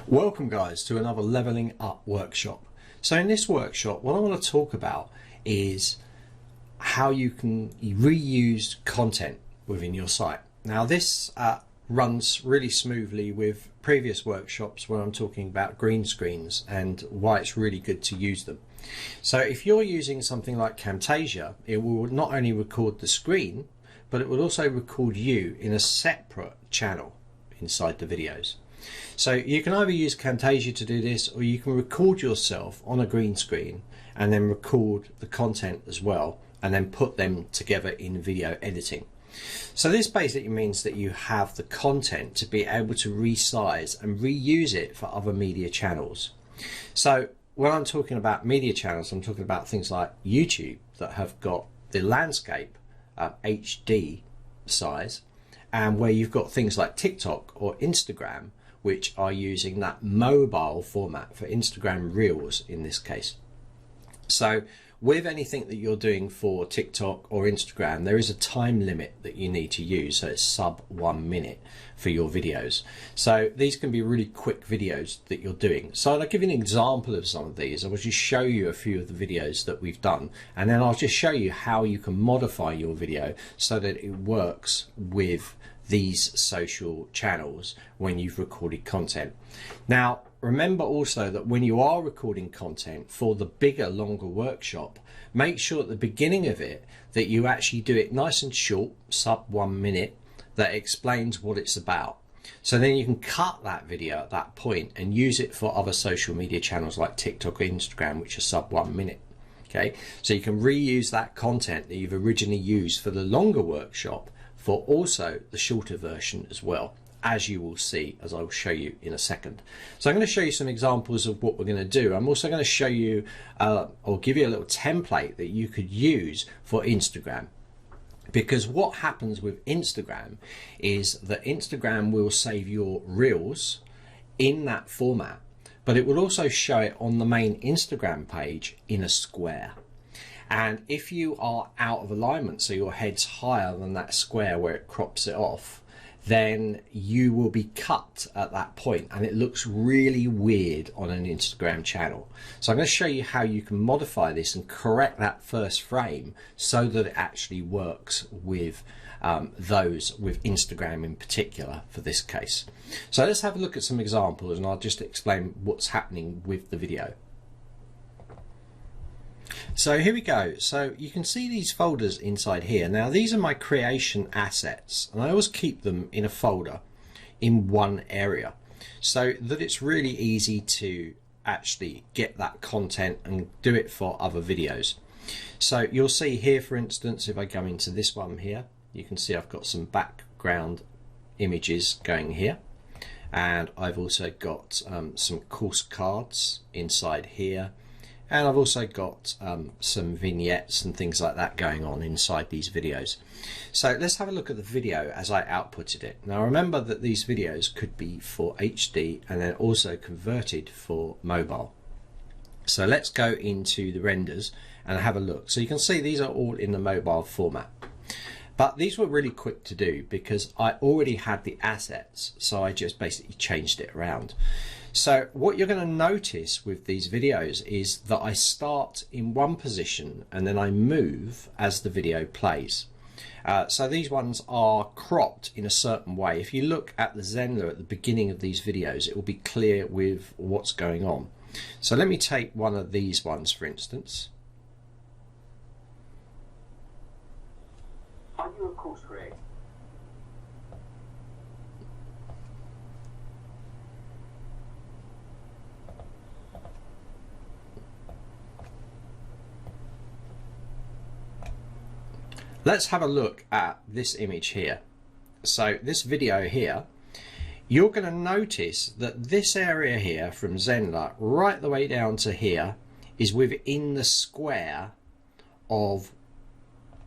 Welcome guys to another leveling up workshop. So in this workshop what I want to talk about is how you can reuse content within your site. Now this runs really smoothly with previous workshops where I'm talking about green screens and why it's really good to use them. So if you're using something like Camtasia, it will not only record the screen but it will also record you in a separate channel inside the videos. So you can either use Camtasia to do this, or you can record yourself on a green screen and then record the content as well and then put them together in video editing. So this basically means that you have the content to be able to resize and reuse it for other media channels. So when I'm talking about media channels, I'm talking about things like YouTube that have got the landscape HD size, and where you've got things like TikTok or Instagram which are using that mobile format for Instagram Reels in this case. So with anything that you're doing for TikTok or Instagram, there is a time limit that you need to use, so it's sub 1 minute for your videos. So these can be really quick videos that you're doing. So I'll give you an example of some of these. I will just show you a few of the videos that we've done, and then I'll just show you how you can modify your video so that it works with these social channels when you've recorded content. Now remember also that when you are recording content for the bigger, longer workshop, make sure at the beginning of it that you actually do it nice and short, sub 1 minute, that explains what it's about. So then you can cut that video at that point and use it for other social media channels like TikTok or Instagram, which are sub 1 minute. Okay, so you can reuse that content that you've originally used for the longer workshop for also the shorter version as well, as you will see, as I will show you in a second. So I'm going to show you some examples of what we're going to do. I'm also going to show you or give you a little template that you could use for Instagram, because what happens with Instagram is that Instagram will save your reels in that format, but it will also show it on the main Instagram page in a square. And if you are out of alignment, so your head's higher than that square where it crops it off, then you will be cut at that point and it looks really weird on an Instagram channel. So I'm going to show you how you can modify this and correct that first frame so that it actually works with those with Instagram in particular for this case. So let's have a look at some examples and I'll just explain what's happening with the video. So here we go. So you can see these folders inside here. Now these are my creation assets, and I always keep them in a folder in one area so that it's really easy to actually get that content and do it for other videos. So you'll see here, for instance, if I go into this one here, you can see I've got some background images going here, and I've also got some course cards inside here. And I've also got some vignettes and things like that going on inside these videos. So let's have a look at the video as I outputted it. Now remember that these videos could be for HD and then also converted for mobile. So let's go into the renders and have a look. So you can see these are all in the mobile format. But these were really quick to do because I already had the assets, so I just basically changed it around. So what you're going to notice with these videos is that I start in one position and then I move as the video plays. So these ones are cropped in a certain way. If you look at the Zenler at the beginning of these videos, it will be clear with what's going on. So let me take one of these ones, for instance. Are you a course creator? Let's have a look at this image here. So this video here, you're going to notice that this area here from Zenler right the way down to here is within the square of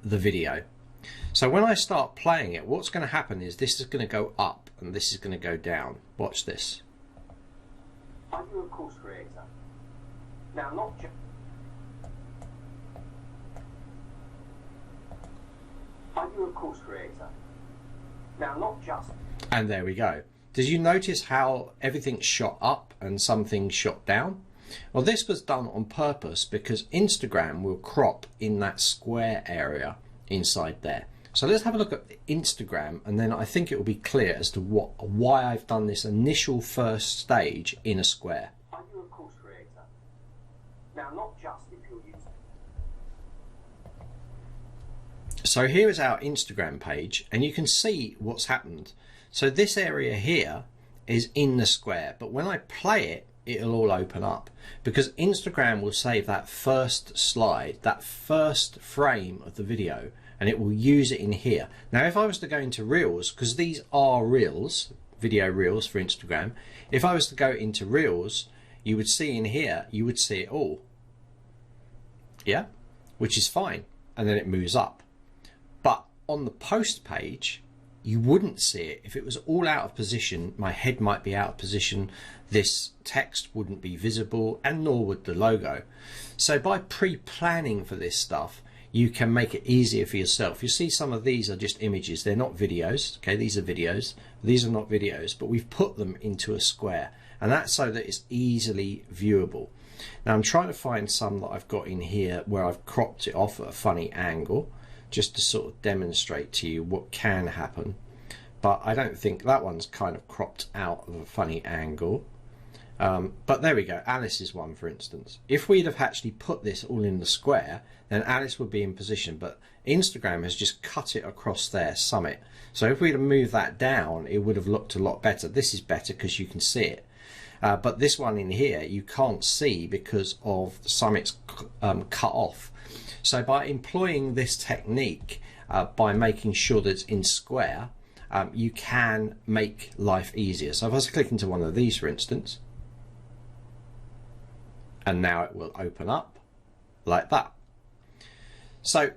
the video. So when I start playing it, what's going to happen is this is going to go up and this is going to go down. Watch this. Are you a course creator? Now not just... Are you a course creator? Now not just... And there we go. Did you notice how everything shot up and some things shot down? Well, this was done on purpose because Instagram will crop in that square area inside there. So let's have a look at Instagram, and then I think it will be clear as to why I've done this initial first stage in a square. Are you a course creator? Now, not just if you're using. So here is our Instagram page, and you can see what's happened. So this area here is in the square, but when I play it, it'll all open up because Instagram will save that first slide, that first frame of the video, and it will use it in here. Now, if I was to go into Reels, because these are Reels, video Reels for Instagram, if I was to go into Reels, you would see in here, you would see it all. Yeah, which is fine. And then it moves up. But on the post page, you wouldn't see it. If it was all out of position, my head might be out of position, this text wouldn't be visible, and nor would the logo. So by pre-planning for this stuff, you can make it easier for yourself. You see some of these are just images, they're not videos. Okay, these are videos, these are not videos, but we've put them into a square, and that's so that it's easily viewable. Now I'm trying to find some that I've got in here where I've cropped it off at a funny angle, just to sort of demonstrate to you what can happen. But I don't think that one's kind of cropped out of a funny angle. But there we go, Alice's one, for instance. If we'd have actually put this all in the square, then Alice would be in position, but Instagram has just cut it across their summit. So if we'd have moved that down, it would have looked a lot better. This is better because you can see it. But this one in here, you can't see because of the summit's cut off. So by employing this technique, by making sure that it's in square, you can make life easier. So if I was to click into one of these, for instance, and now it will open up like that. So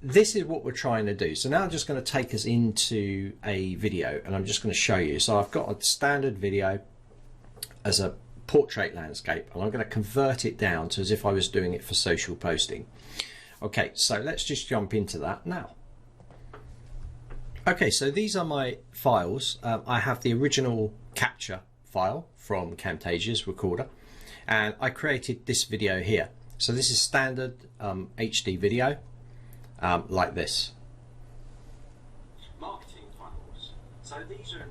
this is what we're trying to do. So now I'm just going to take us into a video, and I'm just going to show you. So I've got a standard video as a portrait landscape, and I'm going to convert it down to as if I was doing it for social posting. Okay, so let's just jump into that now. Okay, so these are my files. I have the original capture file from Camtasia's recorder, and I created this video here. So this is standard HD video, like this. Marketing funnels. So these are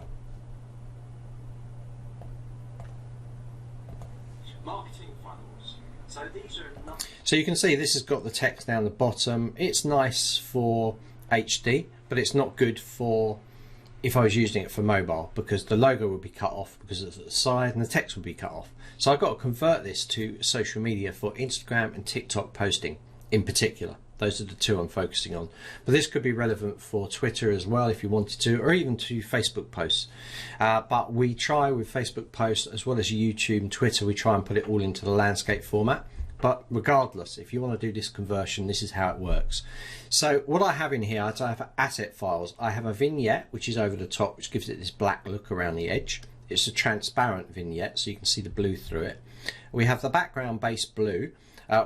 marketing funnels. So these are not. So you can see this has got the text down the bottom. It's nice for HD, but it's not good for if I was using it for mobile, because the logo would be cut off because it's at the side and the text would be cut off. So I've got to convert this to social media for Instagram and TikTok posting in particular. Those are the two I'm focusing on. But this could be relevant for Twitter as well if you wanted to, or even to Facebook posts. But we try with Facebook posts as well as YouTube and Twitter, we try and put it all into the landscape format. But regardless, if you want to do this conversion, this is how it works. So what I have in here, I have asset files. I have a vignette, which is over the top, which gives it this black look around the edge. It's a transparent vignette, so you can see the blue through it. We have the background base blue.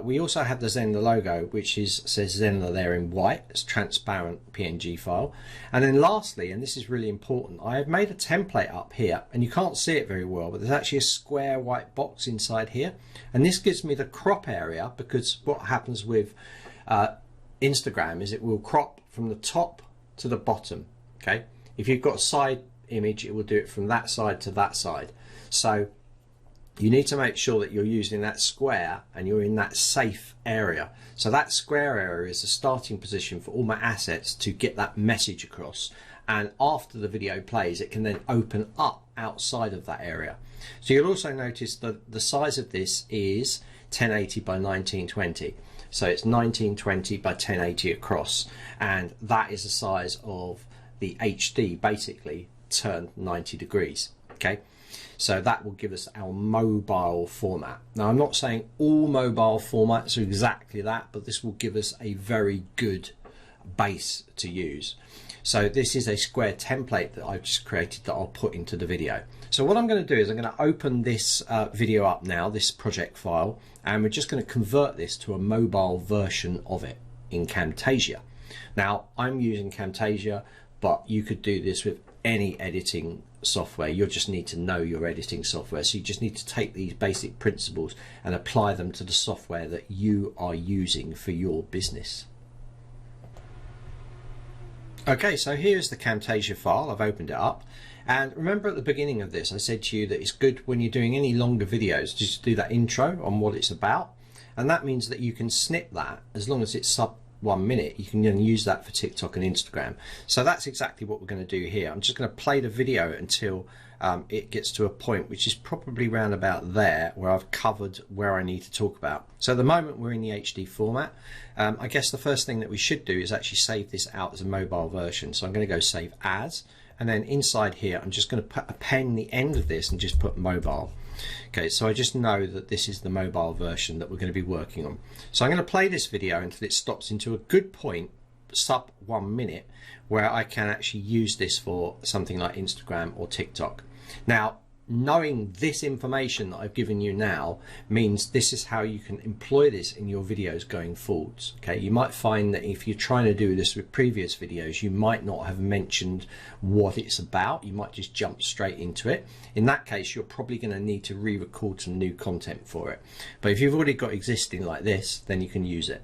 We also have the Zenler logo, which says Zenler there in white. It's a transparent PNG file. And then lastly, and this is really important, I have made a template up here, and you can't see it very well, but there's actually a square white box inside here. And this gives me the crop area, because what happens with Instagram is it will crop from the top to the bottom. Okay, if you've got a side image, it will do it from that side to that side. So you need to make sure that you're using that square and you're in that safe area. So that square area is the starting position for all my assets to get that message across. And after the video plays, it can then open up outside of that area. So you'll also notice that the size of this is 1080 by 1920. So it's 1920 by 1080 across. And that is the size of the HD, basically turned 90 degrees. Okay. So that will give us our mobile format. Now I'm not saying all mobile formats are exactly that, but this will give us a very good base to use. So this is a square template that I've just created that I'll put into the video. So what I'm going to do is I'm going to open this video up now, this project file, and we're just going to convert this to a mobile version of it in Camtasia. Now I'm using Camtasia, but you could do this with any editing software. You'll just need to know your editing software. So you just need to take these basic principles and apply them to the software that you are using for your business. Okay, so here's the Camtasia file. I've opened it up. And remember at the beginning of this, I said to you that it's good when you're doing any longer videos, just do that intro on what it's about. And that means that you can snip that as long as it's sub 1 minute. You can then use that for TikTok and Instagram. So that's exactly what we're going to do here. I'm just going to play the video until it gets to a point which is probably round about there where I've covered where I need to talk about. So at the moment we're in the HD format. I guess the first thing that we should do is actually save this out as a mobile version. So I'm going to go save as, and then inside here I'm just going to put a pen in the end of this and just put mobile. Okay, so I just know that this is the mobile version that we're going to be working on. So I'm going to play this video until it stops into a good point, sub 1 minute, where I can actually use this for something like Instagram or TikTok. Now, knowing this information that I've given you now means this is how you can employ this in your videos going forwards. Okay, you might find that if you're trying to do this with previous videos, you might not have mentioned what it's about. You might just jump straight into it. In that case, you're probably going to need to re-record some new content for it. But if you've already got existing like this, then you can use it.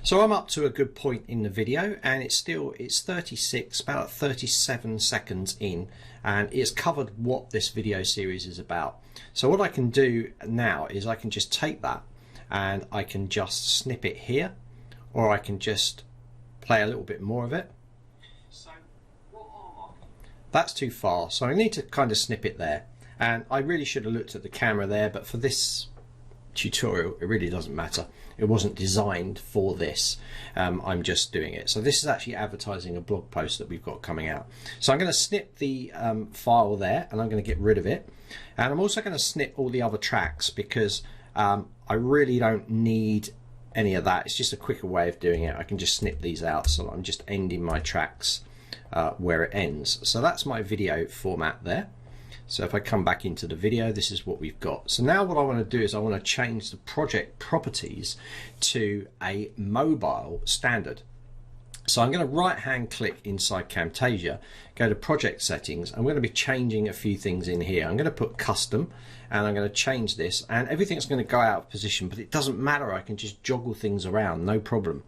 So I'm up to a good point in the video, and it's 36, about 37 seconds in, and it's covered what this video series is about. So what I can do now is I can just take that and I can just snip it here, or I can just play a little bit more of it. So, what are marketing? That's too far, so I need to kind of snip it there. And I really should have looked at the camera there, but for this tutorial it really doesn't matter. It wasn't designed for this. I'm just doing it. So this is actually advertising a blog post that we've got coming out. So I'm going to snip the file there, and I'm going to get rid of it. And I'm also going to snip all the other tracks because I really don't need any of that. It's just a quicker way of doing it. I can just snip these out, so I'm just ending my tracks where it ends. So that's my video format there. So if I come back into the video, this is what we've got. So now what I want to do is I want to change the project properties to a mobile standard. So I'm going to right hand click inside Camtasia, go to project settings. I'm going to be changing a few things in here. I'm going to put custom, and I'm going to change this, and everything's going to go out of position, but it doesn't matter. I can just joggle things around, no problem.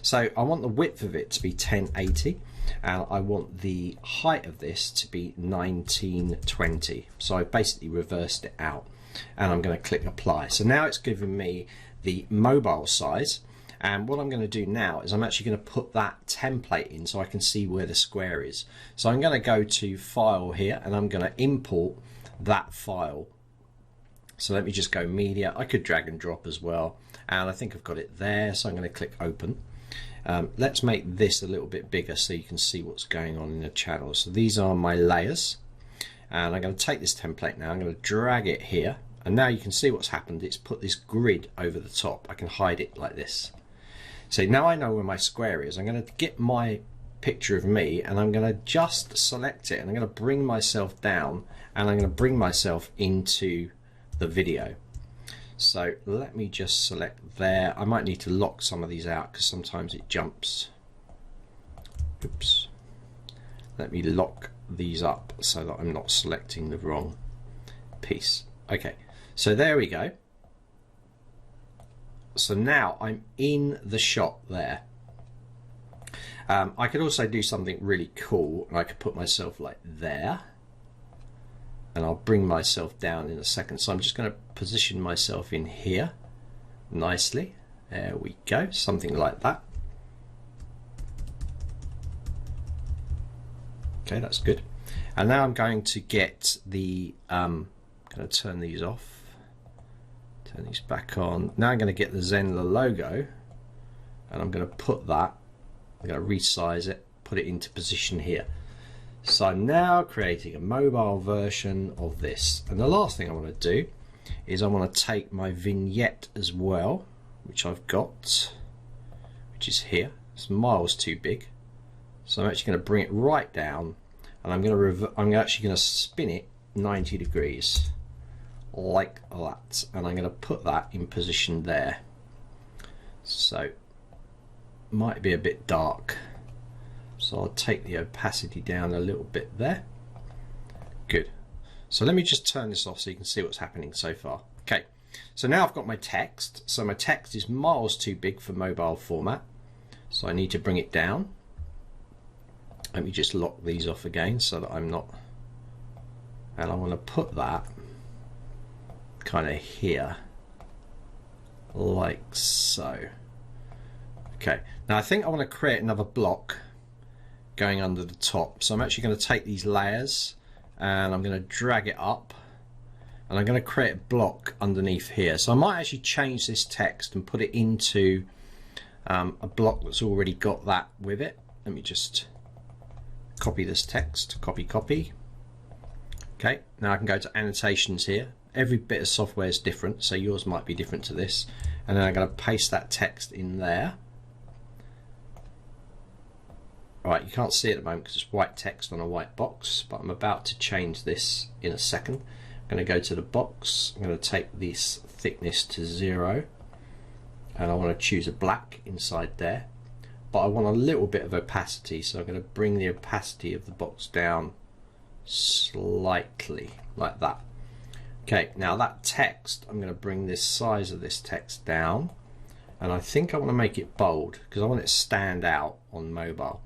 So I want the width of it to be 1080. And I want the height of this to be 1920. So I basically reversed it out, and I'm going to click apply. So now it's given me the mobile size, and what I'm going to do now is I'm actually going to put that template in so I can see where the square is. So I'm going to go to file here, and I'm going to import that file. So let me just go media. I could drag and drop as well, and I think I've got it there, so I'm going to click open. Let's make this a little bit bigger so you can see what's going on in the channel. So these are my layers, and I'm going to take this template now, I'm going to drag it here, and now you can see what's happened. It's put this grid over the top. I can hide it like this. So now I know where my square is. I'm going to get my picture of me, and I'm going to just select it, and I'm going to bring myself down, and I'm going to bring myself into the video. So let me just select there. I might need to lock some of these out because sometimes it jumps. Oops. Let me lock these up so that I'm not selecting the wrong piece. Okay, so there we go. So now I'm in the shot there. I could also do something really cool, and I could put myself like there, and I'll bring myself down in a second. So I'm just going to position myself in here nicely. There we go, something like that. Okay, that's good. And now I'm going to get the going to turn these off, turn these back on. Now I'm going to get the Zenler logo, and I'm going to put that, I'm going to resize it, put it into position here. So I'm now creating a mobile version of this, and the last thing I want to do is I want to take my vignette as well, which I've got, which is here. It's miles too big, so I'm actually going to bring it right down, and I'm actually going to spin it 90 degrees like that, and I'm going to put that in position there. So might be a bit dark, So I'll take the opacity down a little bit there. Good. So let me just turn this off so you can see what's happening so far. Okay, so now I've got my text. So my text is miles too big for mobile format. So I need to bring it down. Let me just lock these off again so that I'm not, and I want to put that kind of here, like so. Okay, now I think I want to create another block going under the top. So I'm actually going to take these layers and I'm going to drag it up, and I'm going to create a block underneath here. So I might actually change this text and put it into a block that's already got that with it. Let me just copy this text, copy. Okay, now I can go to annotations here. Every bit of software is different, so yours might be different to this. And then I'm going to paste that text in there. Right, you can't see it at the moment because it's white text on a white box, but I'm about to change this in a second. I'm going to go to the box, I'm going to take this thickness to 0, and I want to choose a black inside there. But I want a little bit of opacity, so I'm going to bring the opacity of the box down slightly, like that. Okay, now that text, I'm going to bring this size of this text down, and I think I want to make it bold because I want it to stand out on mobile.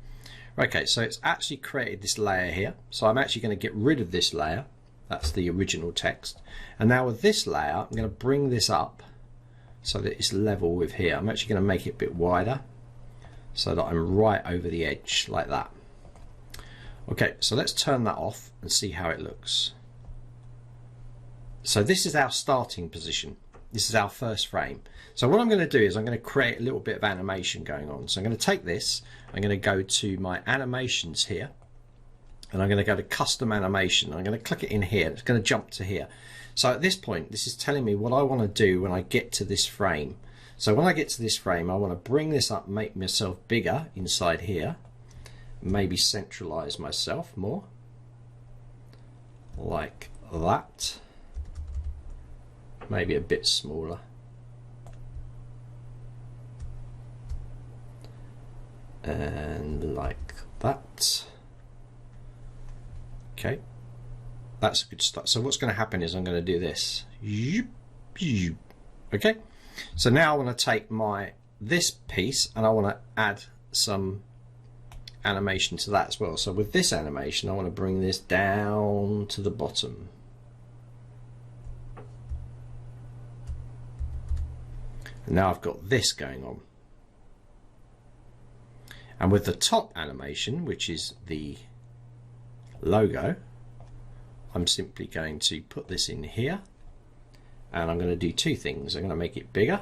Okay, so it's actually created this layer here, so I'm actually going to get rid of this layer. That's the original text, and now with this layer I'm going to bring this up so that it's level with here. I'm actually going to make it a bit wider so that I'm right over the edge like that. Okay, so let's turn that off and see how it looks. So this is our starting position. This is our first frame. So what I'm going to do is I'm going to create a little bit of animation going on. So I'm going to take this, I'm going to go to my animations here, and I'm going to go to custom animation. I'm going to click it in here. It's going to jump to here. So at this point, this is telling me what I want to do when I get to this frame. So when I get to this frame, I want to bring this up, make myself bigger inside here, maybe centralize myself more, like that, maybe a bit smaller, and like that. Okay, that's a good start. So what's going to happen is I'm going to do this. Okay, so now I want to take this piece and I want to add some animation to that as well. So with this animation, I want to bring this down to the bottom. And now I've got this going on. And with the top animation, which is the logo, I'm simply going to put this in here, and I'm going to do two things. I'm going to make it bigger,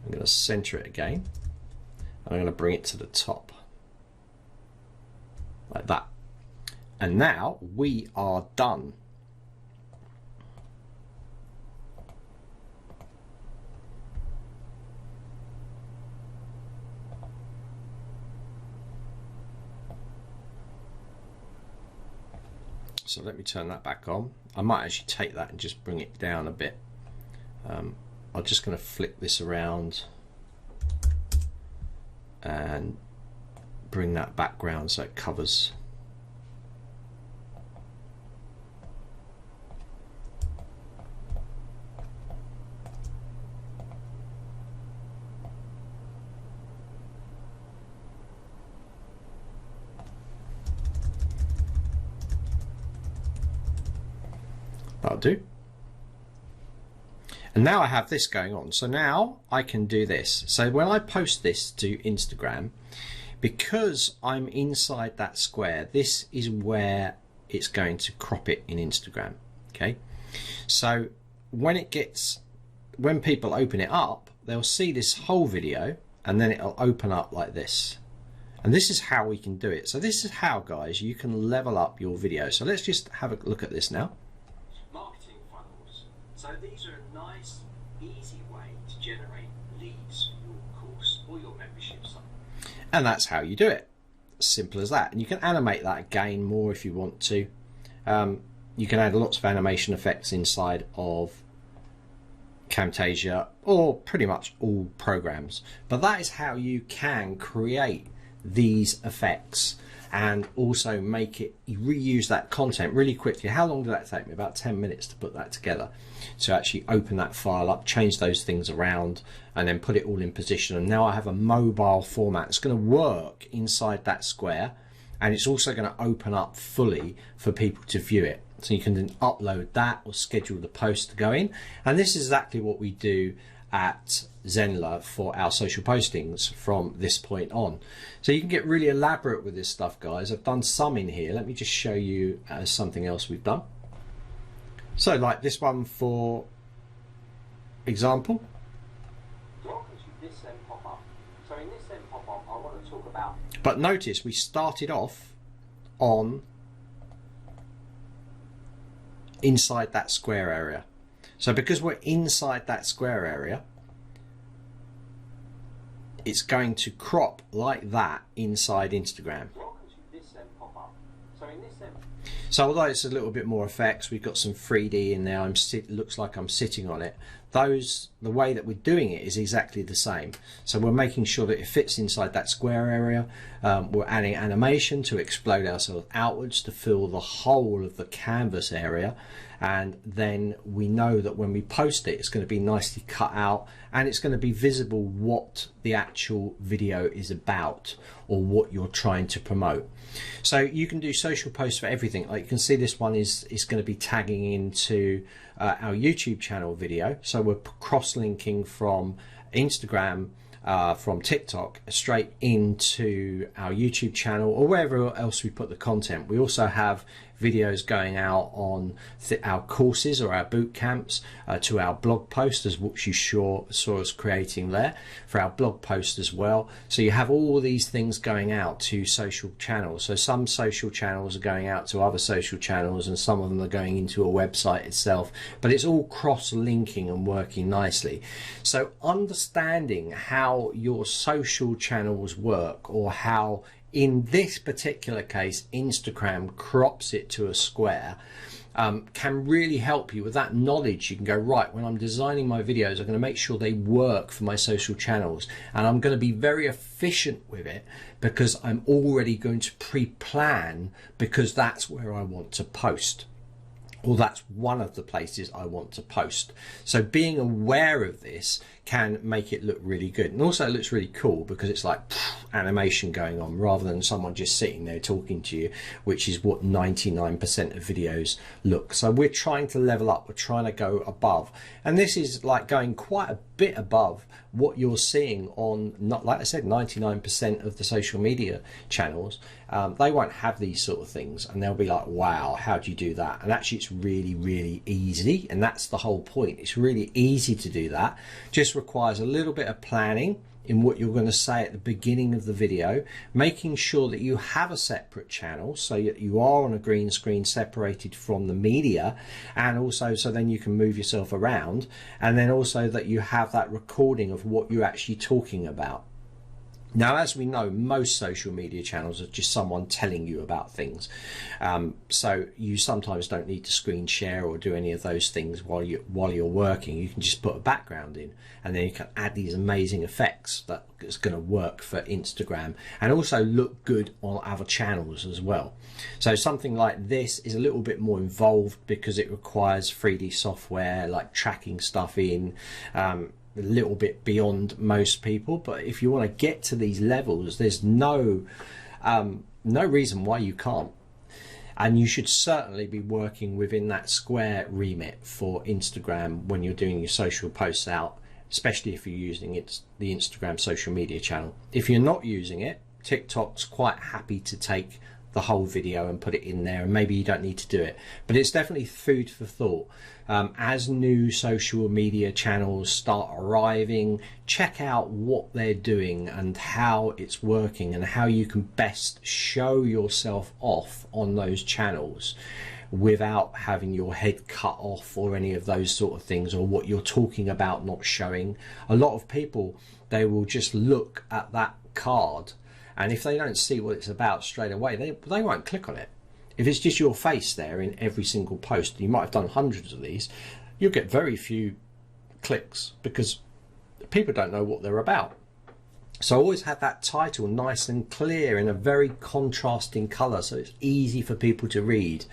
I'm going to center it again, and I'm going to bring it to the top like that. And now we are done. So let me turn that back on. I might actually take that and just bring it down a bit. I'm just going to flip this around and bring that background so it covers. That'll do. And now I have this going on. So now I can do this. So when I post this to Instagram, because I'm inside that square, this is where it's going to crop it in Instagram. Okay. So when people open it up, they'll see this whole video, and then it'll open up like this. And this is how we can do it. So this is how, guys, you can level up your video. So let's just have a look at this now. So these are a nice, easy way to generate leads for your course or your membership site. And that's how you do it. Simple as that. And you can animate that again more if you want to. You can add lots of animation effects inside of Camtasia or pretty much all programs. But that is how you can create these effects and also make it reuse that content really quickly. How long did that take me? About 10 minutes to put that together. To actually open that file up, change those things around, and then put it all in position. And now I have a mobile format. It's going to work inside that square, and it's also going to open up fully for people to view it. So you can then upload that or schedule the post to go in. And this is exactly what we do at Zenler for our social postings from this point on. So you can get really elaborate with this stuff, guys. I've done some in here. Let me just show you something else we've done. So like this one, for example. Welcome to this pop-up. So in this pop-up, I want to talk about. But notice we started off on inside that square area. So because we're inside that square area, it's going to crop like that inside Instagram. Welcome to this pop-up. So in this So although it's a little bit more effects, we've got some 3D in there, looks like I'm sitting on it. The way that we're doing it is exactly the same. So we're making sure that it fits inside that square area. We're adding animation to explode ourselves outwards to fill the whole of the canvas area. And then we know that when we post it, it's going to be nicely cut out, and it's going to be visible what the actual video is about or what you're trying to promote. So you can do social posts for everything. Like you can see, this one is going to be tagging into our YouTube channel video. So we're cross-linking from Instagram, from TikTok straight into our YouTube channel or wherever else we put the content. We also have videos going out on our courses or our boot camps, to our blog post, as what you saw us creating there for our blog post as well. So you have all these things going out to social channels. So some social channels are going out to other social channels, and some of them are going into a website itself, but it's all cross-linking and working nicely. So understanding how your social channels work, or how in this particular case Instagram crops it to a square, can really help you. With that knowledge, you can go, right, when I'm designing my videos, I'm going to make sure they work for my social channels, and I'm going to be very efficient with it because I'm already going to pre-plan, because that's where I want to post, or that's one of the places I want to post. So being aware of this can make it look really good. And also it looks really cool because it's like animation going on rather than someone just sitting there talking to you, which is what 99% of videos look. So we're trying to level up, we're trying to go above. And this is like going quite a bit above what you're seeing on, not like I said, 99% of the social media channels. They won't have these sort of things, and they'll be like, wow, how do you do that? And actually it's really, really easy, and that's the whole point. It's really easy to do that. Just requires a little bit of planning in what you're going to say at the beginning of the video, making sure that you have a separate channel so that you are on a green screen separated from the media, and also so then you can move yourself around, and then also that you have that recording of what you're actually talking about. Now, as we know, most social media channels are just someone telling you about things. So you sometimes don't need to screen share or do any of those things while you're working. You can just put a background in, and then you can add these amazing effects that is going to work for Instagram and also look good on other channels as well. So something like this is a little bit more involved because it requires 3D software, like tracking stuff in, a little bit beyond most people. But if you want to get to these levels, there's no reason why you can't. And you should certainly be working within that square remit for Instagram when you're doing your social posts out, especially if you're using the Instagram social media channel. If you're not using it, TikTok's quite happy to take the whole video and put it in there, and maybe you don't need to do it, but it's definitely food for thought. As new social media channels start arriving, check out what they're doing and how it's working and how you can best show yourself off on those channels without having your head cut off or any of those sort of things, or what you're talking about not showing. A lot of people, they will just look at that card, and if they don't see what it's about straight away, they won't click on it. If it's just your face there in every single post, you might have done hundreds of these, you'll get very few clicks because people don't know what they're about. So I always have that title nice and clear in a very contrasting colour, so it's easy for people to read,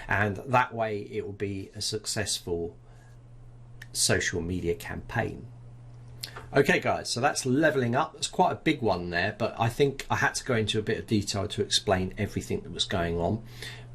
and that way it will be a successful social media campaign. Okay guys, so that's leveling up. It's quite a big one there, but I think I had to go into a bit of detail to explain everything that was going on.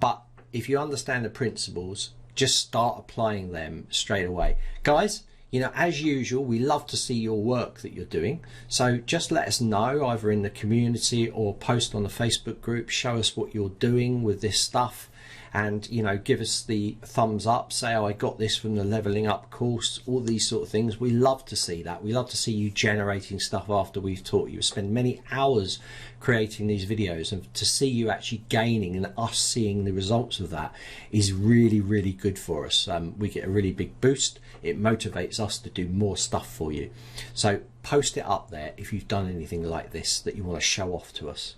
But if you understand the principles, just start applying them straight away. Guys, you know, as usual, we love to see your work that you're doing. So just let us know either in the community or post on the Facebook group, show us what you're doing with this stuff. And, you know, give us the thumbs up, say, oh, I got this from the Leveling Up course, all these sort of things. We love to see that. We love to see you generating stuff after we've taught you. Spend many hours creating these videos, and to see you actually gaining and us seeing the results of that is really, really good for us. We get a really big boost. It motivates us to do more stuff for you. So post it up there if you've done anything like this that you want to show off to us.